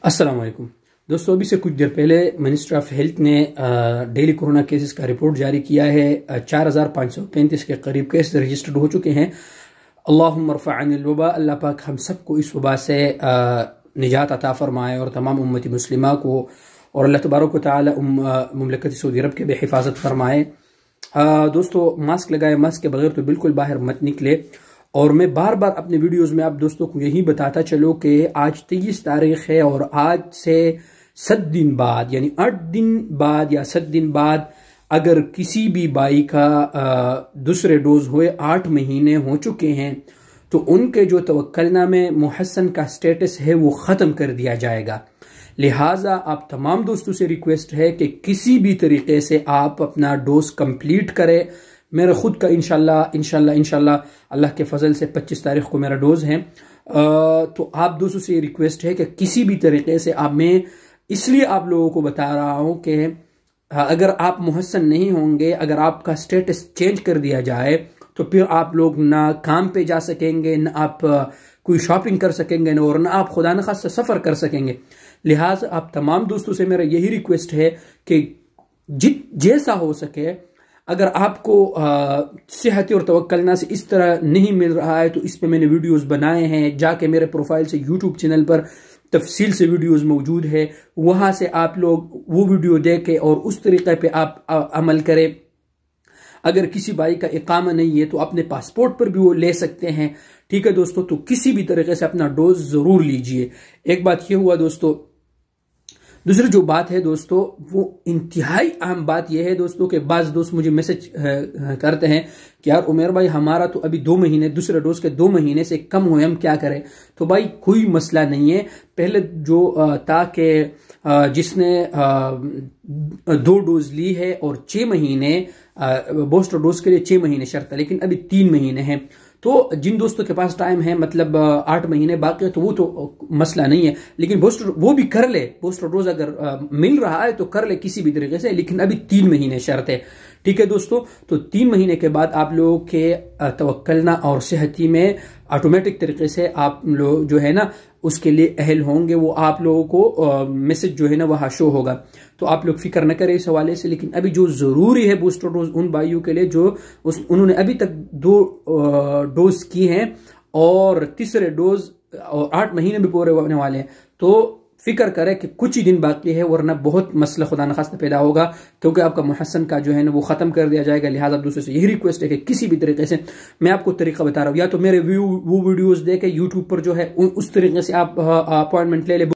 अस्सलाम वालेकुम दोस्तों, अभी से कुछ देर पहले मिनिस्ट्री ऑफ हेल्थ ने डेली कोरोना केसेस का रिपोर्ट जारी किया है। 4535 के करीब केस रजिस्टर्ड हो चुके हैं। अल्लाहुम्मा रफ़ा अनिल वबा, अल्लाह पाक हम सबको इस वबा से निजात अता फरमाए और तमाम उम्मती मुस्लिमा को और अल्लाह तबारक व तआला मुमलकत सऊदी अरब के भी हिफाजत फरमाए। दोस्तों, मास्क लगाए, मास्क के बगैर तो बिल्कुल बाहर मत निकले। और मैं बार बार अपने वीडियोस में आप दोस्तों को यही बताता चलो कि आज 23 तारीख है और आज से 7 दिन बाद यानी 8 दिन बाद या 7 दिन बाद अगर किसी भी भाई का दूसरे डोज हुए 8 महीने हो चुके हैं तो उनके जो तवक्कलनामे मुहस्सन का स्टेटस है वो ख़त्म कर दिया जाएगा। लिहाजा आप तमाम दोस्तों से रिक्वेस्ट है कि किसी भी तरीके से आप अपना डोज कंप्लीट करें। मेरा खुद का इंशाल्लाह अल्लाह के फजल से 25 तारीख को मेरा डोज है। तो आप दोस्तों से रिक्वेस्ट है कि किसी भी तरीके से मैं इसलिए आप लोगों को बता रहा हूं कि अगर आप मुहस्सन नहीं होंगे, अगर आपका स्टेटस चेंज कर दिया जाए तो फिर आप लोग ना काम पे जा सकेंगे, ना आप कोई शॉपिंग कर सकेंगे, और ना आप खुदा न खास्ता सफ़र कर सकेंगे। लिहाजा आप तमाम दोस्तों से मेरा यही रिक्वेस्ट है कि जैसा हो सके, अगर आपको सेहती और तवक्कलना से इस तरह नहीं मिल रहा है तो इस पे मैंने वीडियोस बनाए हैं। जाके मेरे प्रोफाइल से यूट्यूब चैनल पर तफसील से वीडियोस मौजूद है, वहां से आप लोग वो वीडियो देखें और उस तरीके पे आप अमल करें। अगर किसी भाई का इकामा नहीं है तो अपने पासपोर्ट पर भी वो ले सकते हैं। ठीक है दोस्तों, तो किसी भी तरीके से अपना डोज जरूर लीजिए। एक बात ये हुआ दोस्तों। दूसरी जो बात है दोस्तों, वो इंतहाई अहम बात यह है दोस्तों कि बाज दोस्त मुझे मैसेज करते हैं कि यार उमेर भाई, हमारा तो अभी 2 महीने, दूसरे डोज के 2 महीने से कम हुए, हम क्या करें? तो भाई कोई मसला नहीं है। पहले जो था कि जिसने 2 डोज ली है और 6 महीने बूस्टर डोज के लिए 6 महीने शर्त है, लेकिन अभी 3 महीने हैं। तो जिन दोस्तों के पास टाइम है, मतलब 8 महीने बाकी है, तो वो तो मसला नहीं है, लेकिन बूस्टर वो भी कर ले। बूस्टर डोज अगर मिल रहा है तो कर ले किसी भी तरीके से, लेकिन अभी 3 महीने शर्त है। ठीक है दोस्तों, तो 3 महीने के बाद आप लोगों के तवक्कलना और सेहती में ऑटोमेटिक तरीके से आप लोग जो है ना उसके लिए अहल होंगे। वो आप लोगों को मैसेज जो है ना वहां शो होगा। तो आप लोग फिक्र न करें इस हवाले से। लेकिन अभी जो जरूरी है बूस्टर डोज उन भाइयों के लिए जो उन्होंने अभी तक 2 डोज की हैं और तीसरे डोज और 8 महीने भी पूरे होने वाले हैं, तो फिक्र करें कि कुछ ही दिन बाकी है, वरना बहुत मसला खुदा न खास्ता पैदा होगा, क्योंकि आपका मुहस्सन का जो है ना वो खत्म कर दिया जाएगा। लिहाजा दूसरे से यही रिक्वेस्ट है कि किसी भी तरीके से, मैं आपको तरीका बता रहा हूँ, या तो मेरे वो वीडियोस देखे यूट्यूब पर जो है उस तरीके से आप अपॉइंटमेंट ले ले।